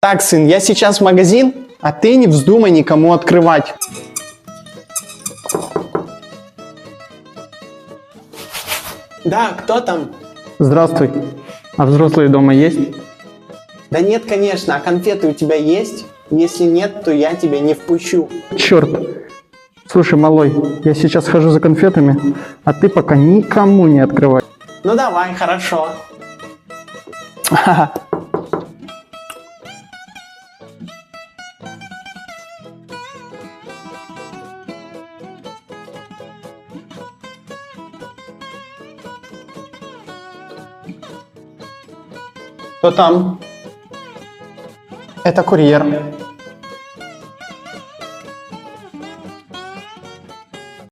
Так, сын, я сейчас в магазин, а ты не вздумай никому открывать. Да, кто там? Здравствуй. А взрослые дома есть? Да нет, конечно, а конфеты у тебя есть? Если нет, то я тебя не впущу. Черт. Слушай, малой, я сейчас хожу за конфетами, а ты пока никому не открывай. Ну давай, хорошо. Кто там? Это курьер.